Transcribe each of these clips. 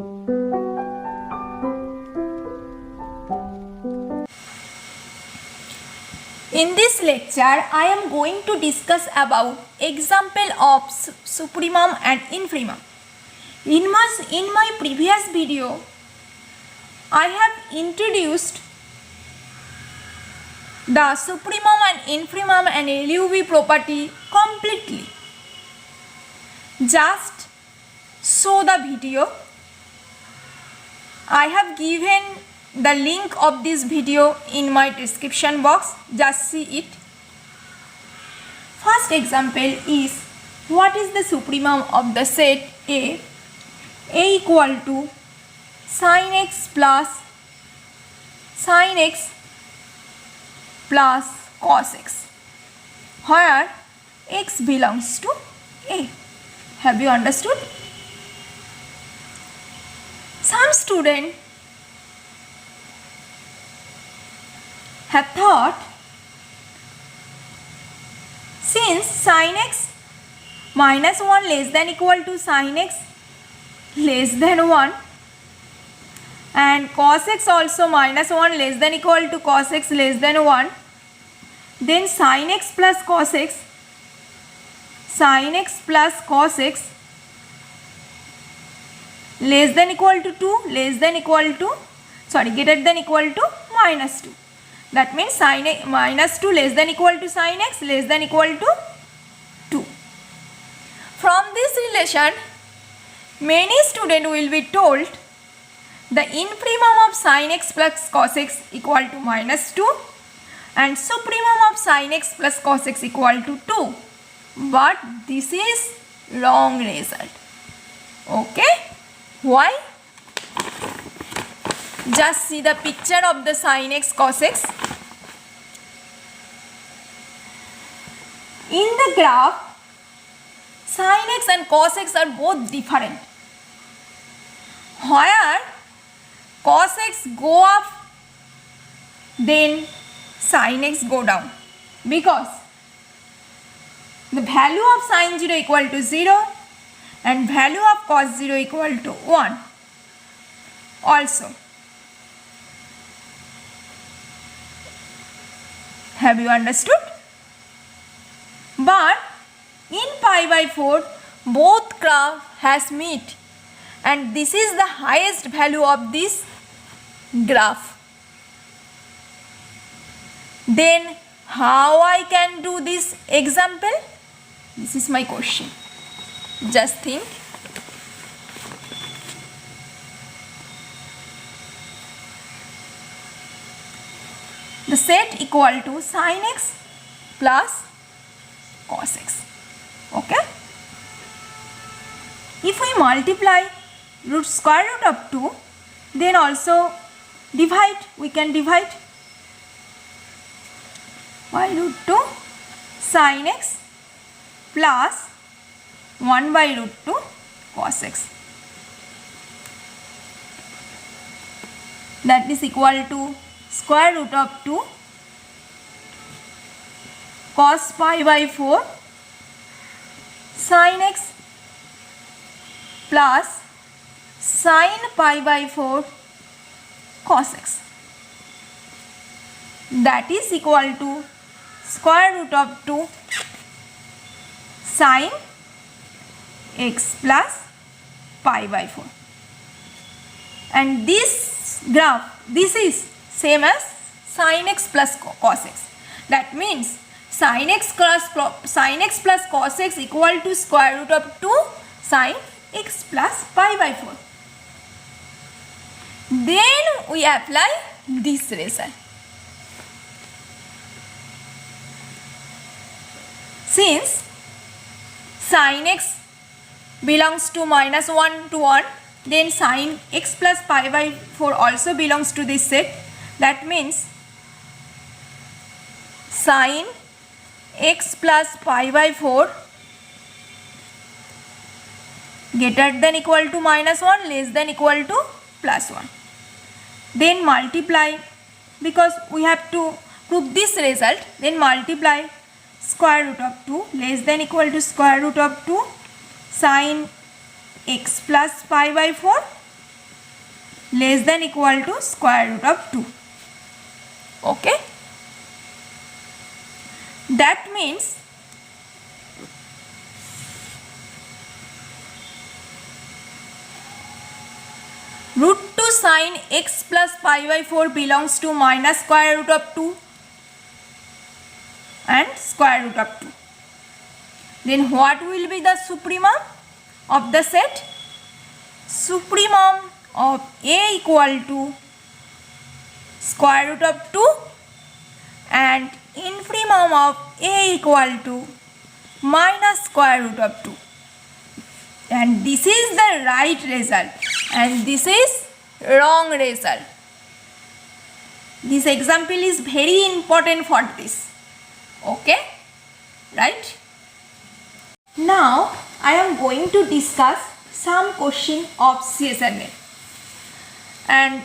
In this lecture, I am going to discuss about example of supremum and infimum. In my previous video, I have introduced the supremum and infimum and LUV property completely. Just show the video. I have given the link of this video in my description box. Just see it. First example is, what is the supremum of the set A? A equal to sin x plus cos x, where x belongs to A. Have you understood? Some students have thought, since sin x minus 1 less than equal to sin x less than 1 and cos x also minus 1 less than equal to cos x less than 1, then sin x plus cos x less than equal to 2 greater than equal to minus 2. That means sin x minus 2 less than equal to sin x less than equal to 2. From this relation, many students will be told the infimum of sin x plus cos x equal to minus 2 and supremum of sin x plus cos x equal to 2. But this is wrong result. Okay? Why? Just see the picture of the sin x cos x. In the graph, sin x and cos x are both different. Where cos x go up, then sin x go down, because the value of sin 0 equal to 0 and value of cos 0 equal to 1. Also, have you understood? But in pi by 4, both graph has meet, and this is the highest value of this graph. Then how I can do this example? This is my question. Just think. The set equal to sin x plus cos x. Okay? If we multiply square root of 2, then also divide. We can divide by root 2 sin x plus 1 by root 2 cos x. That is equal to square root of 2 cos pi by 4 sin x plus sin pi by 4 cos x. That is equal to square root of 2 sin x plus pi by 4. And this graph, this is same as sin x plus cos x. That means sin x plus cos x equal to square root of 2 sin x plus pi by 4. Then we apply this result. Since sin x belongs to minus 1 to 1, then sin x plus pi by 4 also belongs to this set. That means sin x plus pi by 4 greater than equal to minus 1 less than equal to plus 1. Then multiply, because we have to prove this result, then multiply square root of 2 less than equal to square root of 2 sin x plus pi by 4 less than equal to square root of 2. Okay, that means root 2 sin x plus pi by 4 belongs to minus square root of 2 and square root of 2. Then what will be the supremum of the set? Supremum of a equal to square root of 2 and infimum of a equal to minus square root of 2. And this is the right result and this is wrong result. This example is very important for this. Okay, right? Now I am going to discuss some question of CSNA, and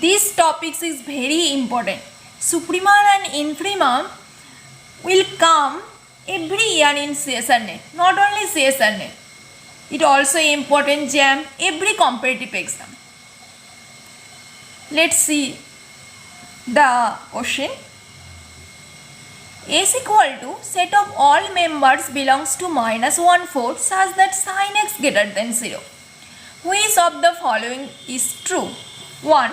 this topic is very important. Supremum and infimum will come every year in CSNA, not only CSNA, it also important JAM, every competitive exam. Let's see the question. S equal to set of all members belongs to minus 1/4 such that sin x greater than 0. Which of the following is true? 1.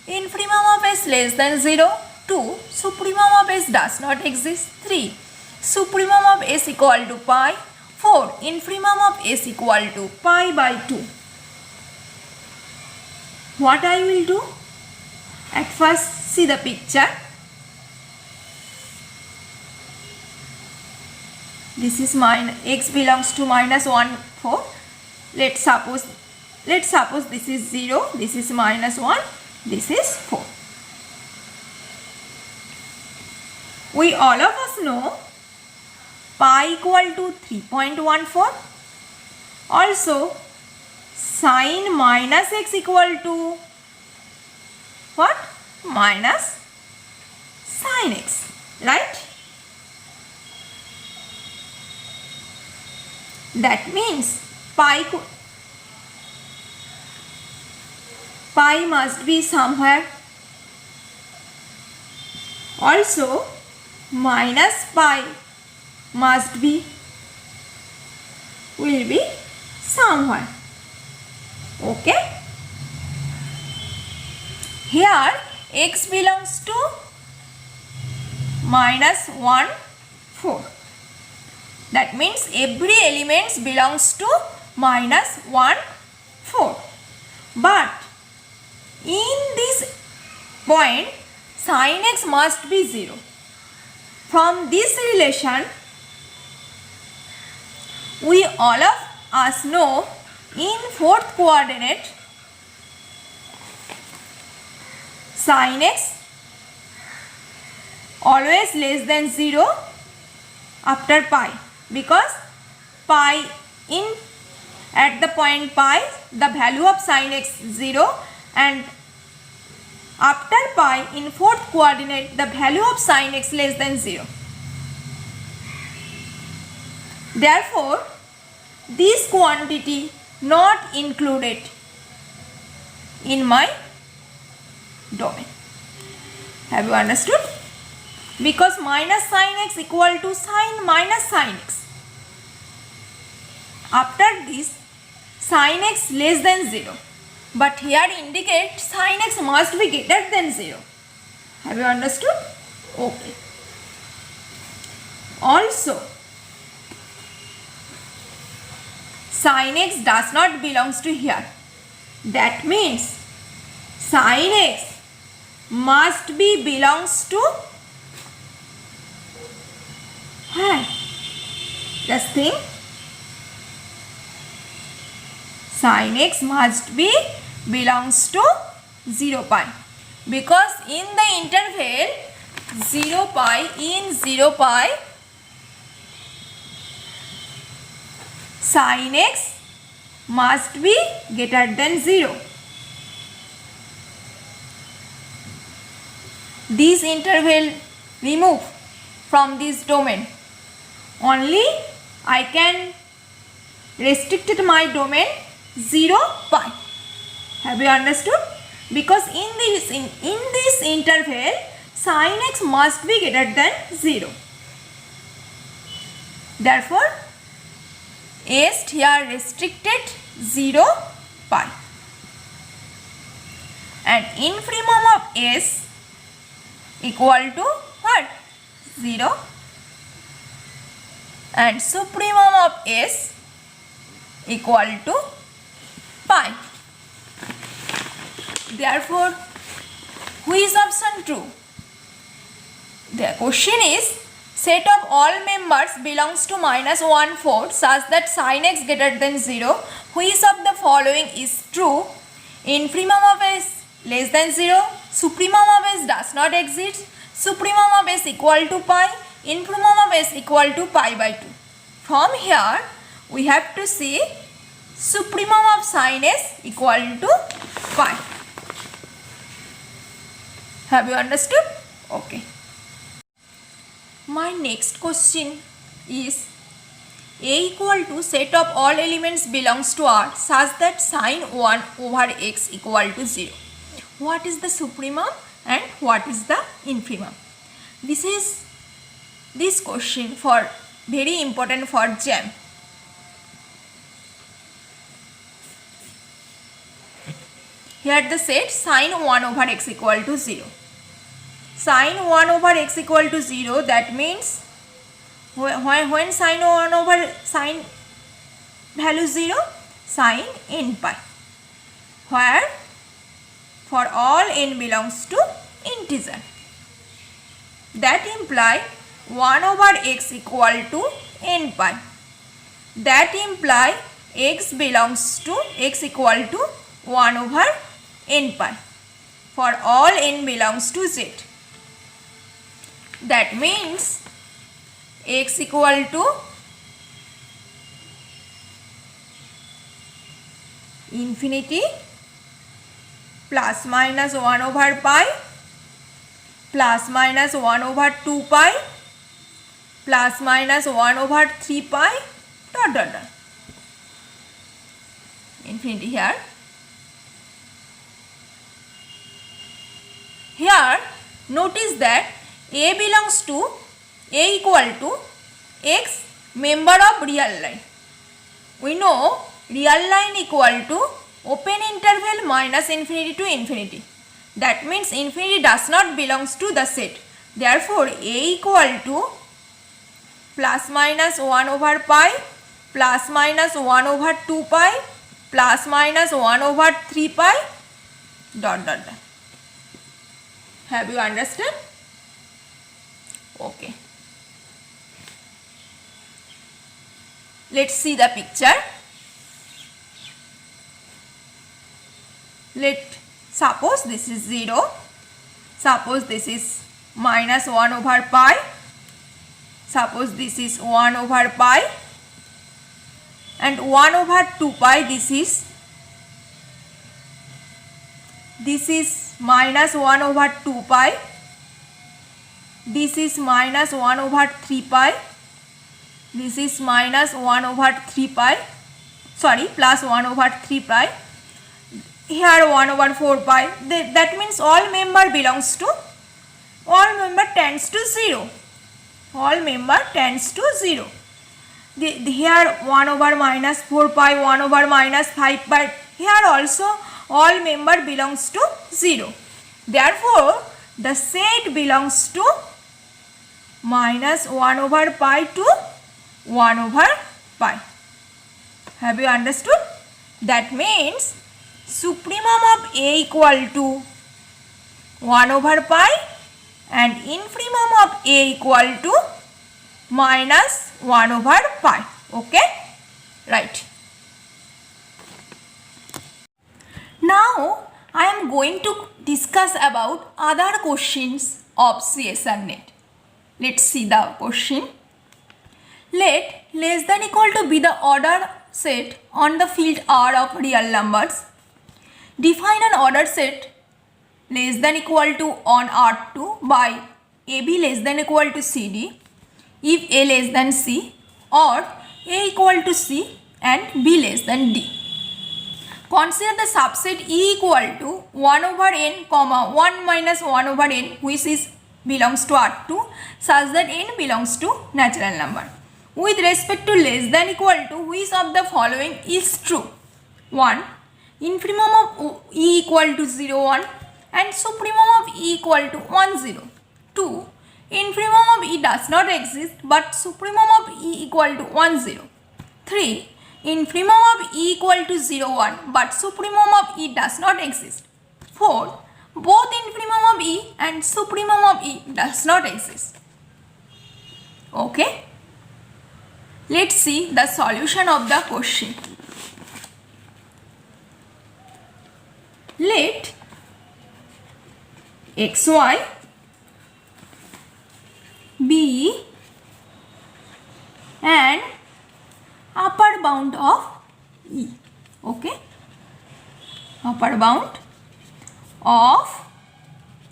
Infimum of s less than 0. 2. Supremum of s does not exist. 3. Supremum of s equal to pi. 4. Infimum of s equal to pi by 2. What I will do? At first see the picture. This is x belongs to minus 1/4. Let's suppose this is 0, this is minus 1, this is 4. We all of us know pi equal to 3.14. Also sin minus x equal to what? Minus sin x, right? That means pi must be somewhere. Also minus pi will be somewhere. Okay, here x belongs to minus 1/4. That means every element belongs to minus 1/4. But in this point sin x must be 0. From this relation we all of us know in fourth coordinate sin x always less than 0 after pi, because pi at the point pi the value of sin x 0, and after pi in fourth coordinate the value of sin x less than 0. Therefore this quantity not included in my domain. Have you understood? Because minus sin x equal to sin minus sin x. After this sin x less than 0, but here indicate sin x must be greater than 0. Have you understood? Okay. Also sin x does not belongs to here. That means sin x must be belongs to just think, sin x must be belongs to 0 pi, because in the interval 0 pi, in 0 pi sin x must be greater than 0. This interval remove from this domain. Only I can restrict my domain 0 pi. Have you understood? Because in this interval sin x must be greater than 0. Therefore s here restricted 0 pi, and infimum of s equal to what? 0, and supremum of s equal to pi. Therefore, which is option true? The question is, set of all members belongs to -1/4 such that sin x greater than 0. Which of the following is true? Infimum of s less than 0, supremum of s does not exist, supremum of s equal to pi, infimum of s equal to pi by 2. From here, we have to see supremum of sin s equal to pi. Have you understood? Okay. My next question is, A equal to set of all elements belongs to R such that sin 1 over x equal to 0. What is the supremum and what is the infimum? This question for very important for JAM. Here the set sin 1 over x equal to 0. Sin 1 over x equal to 0, that means when sin 1 over sin value 0, sin n pi, where for all n belongs to integer. That imply 1 over x equal to n pi. That imply x equal to 1 over n pi for all n belongs to z. That means x equal to infinity plus minus 1 over pi plus minus 1 over 2 pi plus minus 1 over 3 pi dot dot dot. Infinity here. Here notice that A belongs to A equal to x member of real line. We know real line equal to open interval minus infinity to infinity. That means infinity does not belongs to the set. Therefore A equal to plus minus 1 over pi plus minus 1 over 2 pi plus minus 1 over 3 pi dot dot dot. Have you understood? Okay. Let's see the picture. Suppose this is 0. Suppose this is minus 1 over pi. Suppose this is 1 over pi. And 1 over 2 pi, this is minus 1 over 2 pi. This is minus 1 over 3 pi. This is minus 1 over 3 pi. Sorry, plus 1 over 3 pi. Here 1 over 4 pi. That means all member tends to 0. All member tends to 0. Here 1 over minus 4 pi, 1 over minus 5 pi. Here also all member belongs to 0. Therefore, the set belongs to minus 1 over pi to 1 over pi. Have you understood? That means supremum of A equal to 1 over pi and infimum of A equal to minus 1 over pi. Okay? Right. Now I am going to discuss about other questions of CSR net. Let's see the question. Let less than equal to be the order set on the field R of real numbers. Define an order set less than equal to on R2 by AB less than equal to CD if A less than C or A equal to C and B less than D. Consider the subset E equal to 1 over n comma 1 minus 1 over n which is belongs to R2 such that n belongs to natural number. With respect to less than equal to, which of the following is true? 1. Infimum of E equal to 0 1 and supremum of E equal to 1 0. 2. Infimum of E does not exist but supremum of E equal to 1 0. 3. Infimum of E equal to 0 1 but supremum of E does not exist. 4. Both infimum of E and supremum of E does not exist. Okay. Let's see the solution of the question. Let xy be an upper bound of E. Okay. Upper bound of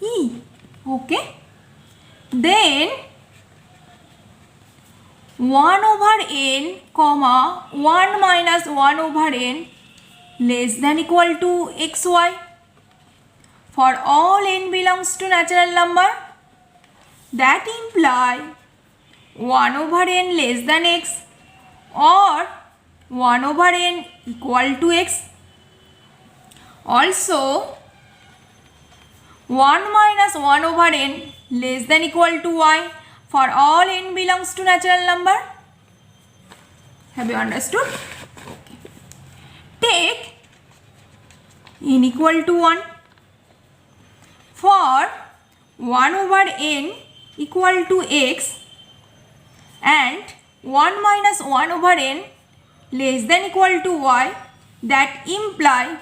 E. Okay. Then 1 over n comma 1 minus 1 over n less than equal to xy for all n belongs to natural number. That imply 1 over n less than x or 1 over n equal to x. Also 1 minus 1 over n less than equal to y for all n belongs to natural number. Have you understood? Okay. Take n equal to 1 for 1 over n equal to x and 1 minus 1 over n less than equal to y, that imply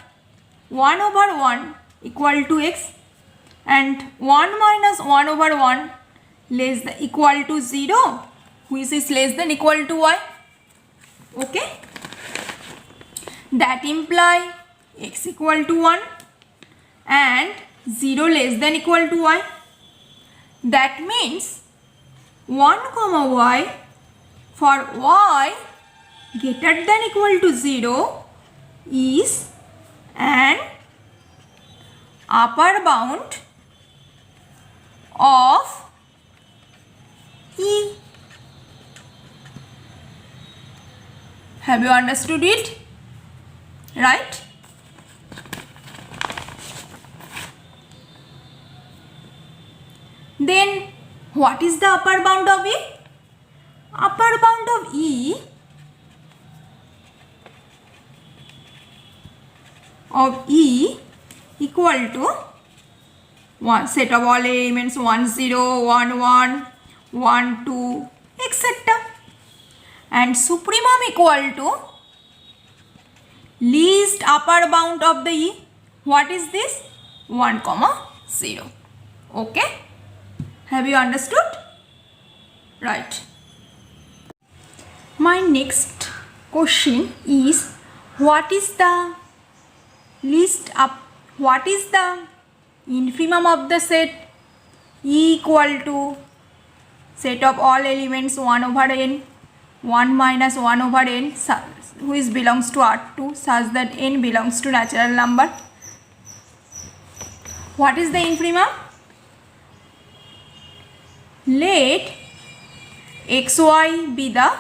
1 over 1 equal to x and 1 minus 1 over 1 less than equal to 0 which is less than equal to y. Okay. That imply x equal to 1 and 0 less than equal to y. That means 1 comma y for y greater than equal to 0 is an upper bound of E. Have you understood it? Right? Then what is the upper bound of E? Upper bound of E equal to one set of all elements 1 0 1 1 1 2 etc. and supremum equal to least upper bound of the E. What is this? 1 comma 0. Okay. Have you understood? Right. My next question is what is the infimum of the set E equal to set of all elements 1 over n 1 minus 1 over n which belongs to R2 such that n belongs to natural number. What is the infimum? Let xy be the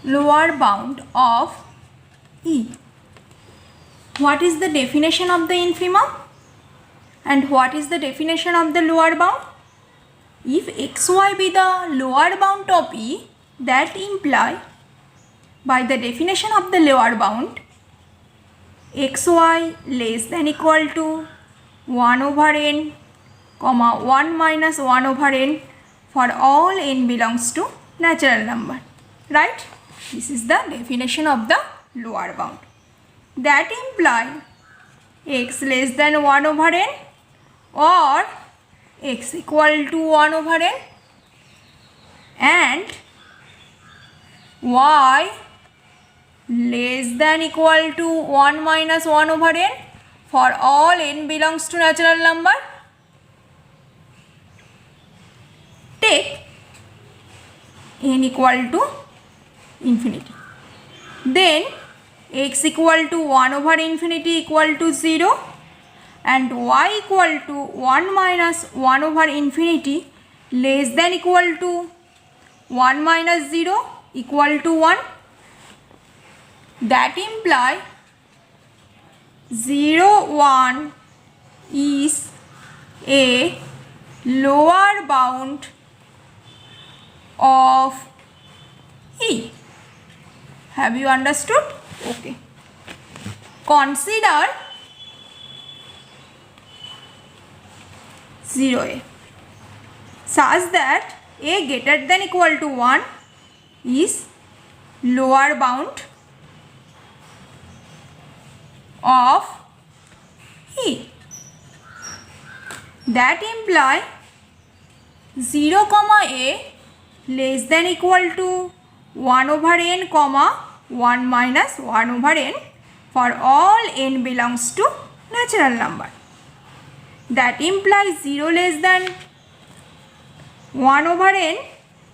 lower bound of E. What is the definition of the infimum and what is the definition of the lower bound? If xy be the lower bound of E, that imply by the definition of the lower bound xy less than equal to 1 over n comma 1 minus 1 over n for all n belongs to natural number. Right? This is the definition of the lower bound. That imply x less than 1 over n or x equal to 1 over n and y less than equal to 1 minus 1 over n for all n belongs to natural number. Take n equal to infinity. Then x equal to 1 over infinity equal to 0 and y equal to 1 minus 1 over infinity less than equal to 1 minus 0 equal to 1. That imply 0, 1 is a lower bound of E. Have you understood? Okay. Consider 0a such that a greater than equal to 1 is lower bound of E. That imply 0 comma a less than equal to 1 over n comma 1 minus 1 over n for all n belongs to natural number. That implies 0 less than 1 over n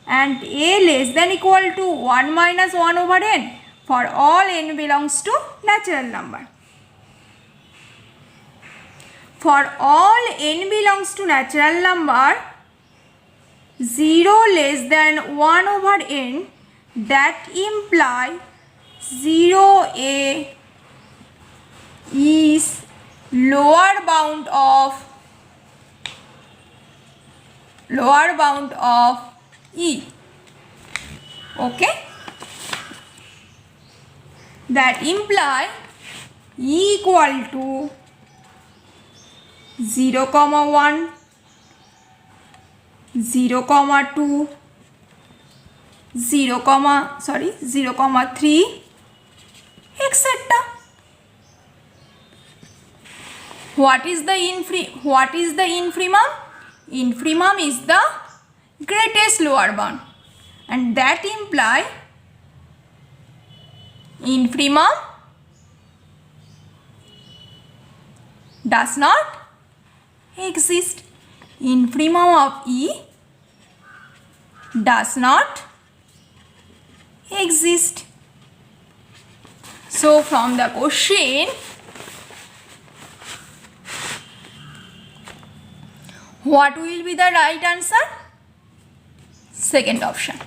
and a less than equal to 1 minus 1 over n for all n belongs to natural number. For all n belongs to natural number, 0 less than 1 over n, that imply 0a is lower bound of E. Okay? That imply E equal to 0 comma 1, 0 comma 2, 0 comma 3, etc. What is the infimum? Infimum is the greatest lower bound, and that imply infimum does not exist. Infimum of E does not exist. So from the question, what will be the right answer? Second option.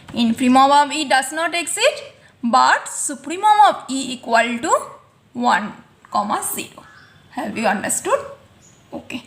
Infimum of E does not exist, but supremum of E equal to 1, 0. Have you understood? Okay.